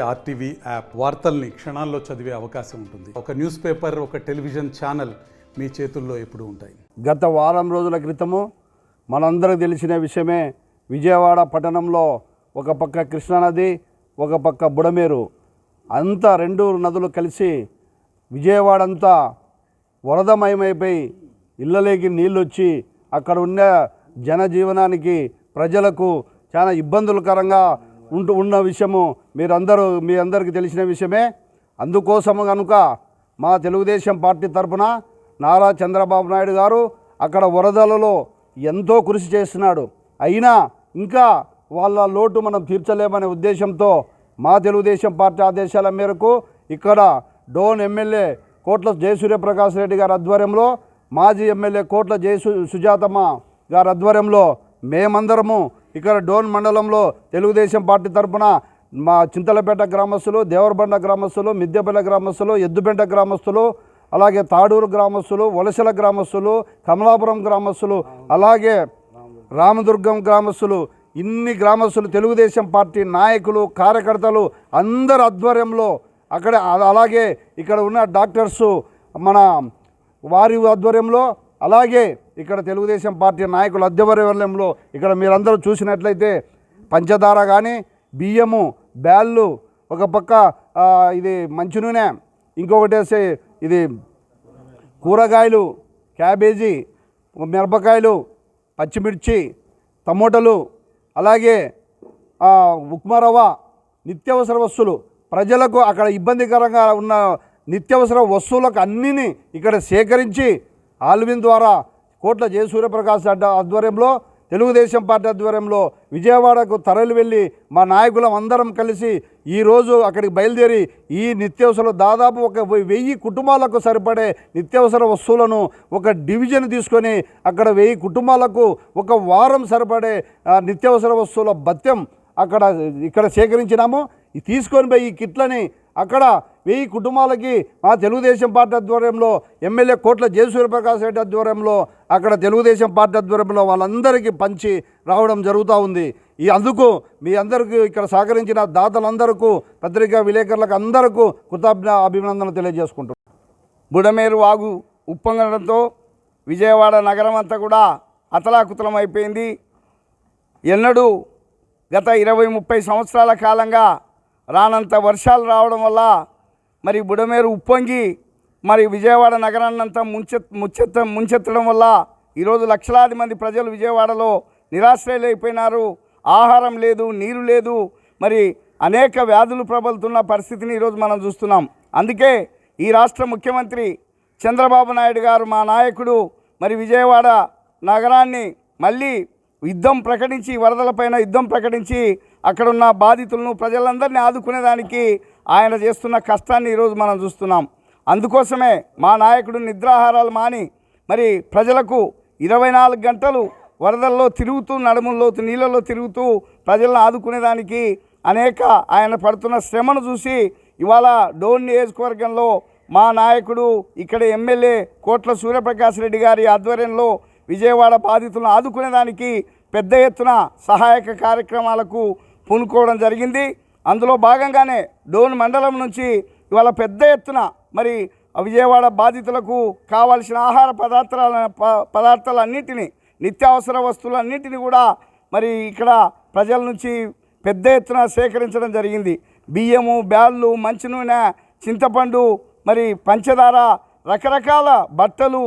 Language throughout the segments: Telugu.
ఆర్టీవీ యాప్ వార్తల్ని క్షణాల్లో చదివే అవకాశం ఉంటుంది. ఒక న్యూస్ పేపర్, ఒక టెలివిజన్ ఛానల్ మీ చేతుల్లో ఎప్పుడూ ఉంటాయి. గత వారం రోజుల క్రితము మనందరికీ తెలిసిన విషయమే, విజయవాడ పట్టణంలో ఒక పక్క కృష్ణానది, ఒక పక్క బుడమేరు, అంతా రెండు నదులు కలిసి విజయవాడ అంతా వరదమయమైపోయి ఇళ్ళలోకి నీళ్ళు వచ్చి అక్కడ ఉన్న జనజీవనానికి ప్రజలకు చాలా ఇబ్బందులకరంగా ఉన్న విషయము మీ అందరికీ తెలిసిన విషయమే. అందుకోసము కనుక మా తెలుగుదేశం పార్టీ తరఫున నారా చంద్రబాబు నాయుడు గారు అక్కడ వరదలలో ఎంతో కృషి చేస్తున్నాడు. అయినా ఇంకా వాళ్ళ లోటు మనం తీర్చలేమనే ఉద్దేశంతో మా తెలుగుదేశం పార్టీ ఆదేశాల మేరకు ఇక్కడ డోన్ ఎమ్మెల్యే కోట్ల జయసూర్యప్రకాష్ రెడ్డి గారి ఆధ్వర్యంలో, మాజీ ఎమ్మెల్యే కోట్ల సుజాతమ్మ గారి ఆధ్వర్యంలో మేమందరము ఇక్కడ డోన్ మండలంలో తెలుగుదేశం పార్టీ తరఫున మా చింతలపేట గ్రామస్తులు, దేవరబండ గ్రామస్తులు, మిద్దెపల్లి గ్రామస్తులు, ఎద్దుబెంట గ్రామస్తులు, అలాగే తాడూరు గ్రామస్తులు, వలసల గ్రామస్తులు, కమలాపురం గ్రామస్తులు, అలాగే రామదుర్గం గ్రామస్తులు, ఇన్ని గ్రామస్తులు తెలుగుదేశం పార్టీ నాయకులు, కార్యకర్తలు అందరి ఆధ్వర్యంలో అక్కడ, అలాగే ఇక్కడ ఉన్న డాక్టర్సు వారి ఆధ్వర్యంలో, అలాగే ఇక్కడ తెలుగుదేశం పార్టీ నాయకుల ఆధ్వర్యంలో ఇక్కడ మీరందరూ చూసినట్లయితే పంచదార కానీ, బియ్యము, బ్యాళ్ళు, ఒక పక్క ఇది మంచి నూనె, ఇంకొకటి ఇది కూరగాయలు, క్యాబేజీ, మిరపకాయలు, పచ్చిమిర్చి, టమోటాలు, అలాగే ఉప్మా రవ్వ, నిత్యావసర వస్తువులు, ప్రజలకు అక్కడ ఇబ్బందికరంగా ఉన్న నిత్యావసర వస్తువులకు అన్నిని ఇక్కడ సేకరించి ఆల్విన్ ద్వారా కోట్ల జయసూర్యప్రకాష్ ఆధ్వర్యంలో, తెలుగుదేశం పార్టీ ఆధ్వర్యంలో విజయవాడకు తరలి వెళ్ళి మా నాయకులం అందరం కలిసి ఈరోజు అక్కడికి బయలుదేరి ఈ నిత్యావసరాలు దాదాపు 1000 కుటుంబాలకు సరిపడే నిత్యావసర వస్తువులను ఒక డివిజన్ తీసుకొని అక్కడ 1000 కుటుంబాలకు ఒక వారం సరిపడే నిత్యావసర వస్తువుల భత్యం ఇక్కడ సేకరించినాము. తీసుకొని పోయి ఈ కిట్లని అక్కడ 1000 కుటుంబాలకి మా తెలుగుదేశం పార్టీ ఆధ్వర్యంలో, ఎమ్మెల్యే కోట్ల జయసూర్యప్రకాష్ రెడ్డి ఆధ్వర్యంలో, అక్కడ తెలుగుదేశం పార్టీ ఆధ్వర్యంలో వాళ్ళందరికీ పంచి రావడం జరుగుతూ ఉంది. అందుకు మీ అందరికీ ఇక్కడ సహకరించిన దాతలందరికీ, పత్రికా విలేకరులకు అందరికీ అభినందనలు తెలియజేసుకుంటున్నాం. బుడమేరు వాగు ఉప్పొంగడంతో విజయవాడ నగరం అంతా కూడా అతలాకుతలం అయిపోయింది. ఎన్నడూ గత 20-30 సంవత్సరాల కాలంగా రానంత వర్షాలు రావడం వల్ల మరి బుడమేరు ఉప్పొంగి మరి విజయవాడ నగరాన్నంతా ముంచెత్తడం వల్ల ఈరోజు లక్షలాది మంది ప్రజలు విజయవాడలో నిరాశ్రయులైపోయినారు. ఆహారం లేదు, నీరు లేదు, మరి అనేక వ్యాధులు ప్రబలుతున్న పరిస్థితిని ఈరోజు మనం చూస్తున్నాం. అందుకే ఈ రాష్ట్ర ముఖ్యమంత్రి చంద్రబాబు నాయుడు గారు, మా నాయకుడు, మరి విజయవాడ నగరాన్ని మళ్ళీ వరదలపైన యుద్ధం ప్రకటించి అక్కడున్న బాధితులను, ప్రజలందరినీ ఆదుకునేదానికి ఆయన చేస్తున్న కష్టాన్ని ఈరోజు మనం చూస్తున్నాం. అందుకోసమే మా నాయకుడు నిద్రాహారాలు మాని మరి ప్రజలకు 24 గంటలు వరదల్లో తిరుగుతూ, నడుముల్లోతు నీళ్ళలో తిరుగుతూ ప్రజలను ఆదుకునేదానికి ఆయన పడుతున్న శ్రమను చూసి ఇవాళ డోన్ నియోజకవర్గంలో మా నాయకుడు, ఇక్కడ ఎమ్మెల్యే కోట్ల సూర్యప్రకాష్ రెడ్డి గారి ఆధ్వర్యంలో విజయవాడ బాధితులను ఆదుకునేదానికి పెద్ద ఎత్తున సహాయక కార్యక్రమాలకు పూనుకోవడం జరిగింది. అందులో భాగంగానే డోన్ మండలం నుంచి ఇవాళ పెద్ద ఎత్తున మరి విజయవాడ బాధితులకు కావాల్సిన ఆహార పదార్థాలన్నింటినీ, నిత్యావసర వస్తువులన్నింటినీ కూడా మరి ఇక్కడ ప్రజల నుంచి పెద్ద ఎత్తున సేకరించడం జరిగింది. బియ్యము, బ్యాళ్ళు, మంచి నూనె, చింతపండు, మరి పంచదార, రకరకాల బట్టలు,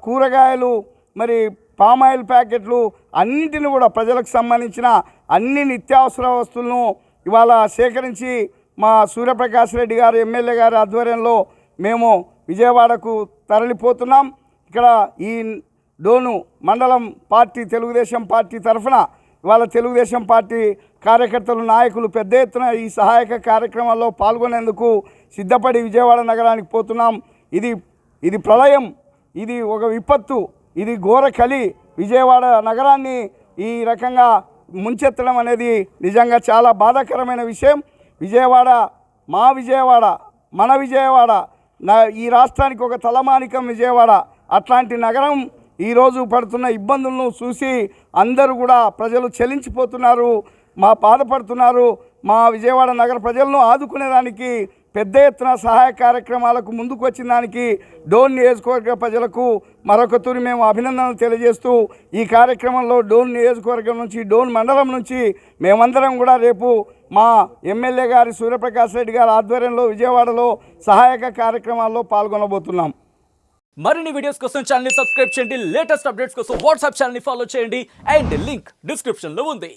కూరగాయలు, మరి పామాయిల్ ప్యాకెట్లు, అన్నింటిని కూడా ప్రజలకు సంబంధించిన అన్ని నిత్యావసర వస్తువులను ఇవాళ సేకరించి మా సూర్యప్రకాష్ రెడ్డి గారు, ఎమ్మెల్యే గారి ఆధ్వర్యంలో మేము విజయవాడకు తరలిపోతున్నాం. ఇక్కడ ఈ డోను మండలం పార్టీ, తెలుగుదేశం పార్టీ తరఫున ఇవాళ తెలుగుదేశం పార్టీ కార్యకర్తలు, నాయకులు పెద్ద ఎత్తున ఈ సహాయక కార్యక్రమాల్లో పాల్గొనేందుకు సిద్ధపడి విజయవాడ నగరానికి పోతున్నాం. ఇది ప్రళయం, ఇది ఒక విపత్తు, ఇది ఘోర కలి. విజయవాడ నగరాన్ని ఈ రకంగా ముంచెత్తడం అనేది నిజంగా చాలా బాధాకరమైన విషయం. విజయవాడ మన విజయవాడ, ఈ రాష్ట్రానికి ఒక తలమానికం విజయవాడ. అట్లాంటి నగరం ఈరోజు పడుతున్న ఇబ్బందులను చూసి అందరూ కూడా ప్రజలు చలించిపోతున్నారు, బాధపడుతున్నారు. మా విజయవాడ నగర ప్రజలను ఆదుకునేదానికి పెద్ద ఎత్తున సహాయ కార్యక్రమాలకు ముందుకు వచ్చిన దానికి డోన్ నియోజకవర్గ ప్రజలకు మరొక తూరి మేము అభినందనలు తెలియజేస్తూ ఈ కార్యక్రమంలో డోన్ నియోజకవర్గం నుంచి డోన్ మండలం నుంచి మేమందరం కూడా రేపు మా ఎమ్మెల్యే గారి సూర్యప్రకాష్ రెడ్డి గారి ఆధ్వర్యంలో విజయవాడలో సహాయక కార్యక్రమాల్లో పాల్గొనబోతున్నాం. మరిన్ని వీడియోస్ కోసం ఛానల్ ని సబ్స్క్రైబ్ చేయండి. లేటెస్ట్ అప్డేట్స్ కోసం వాట్సాప్ ఛానల్ ని ఫాలో చేయండి. అండ్ లింక్ డిస్క్రిప్షన్ లో ఉంది.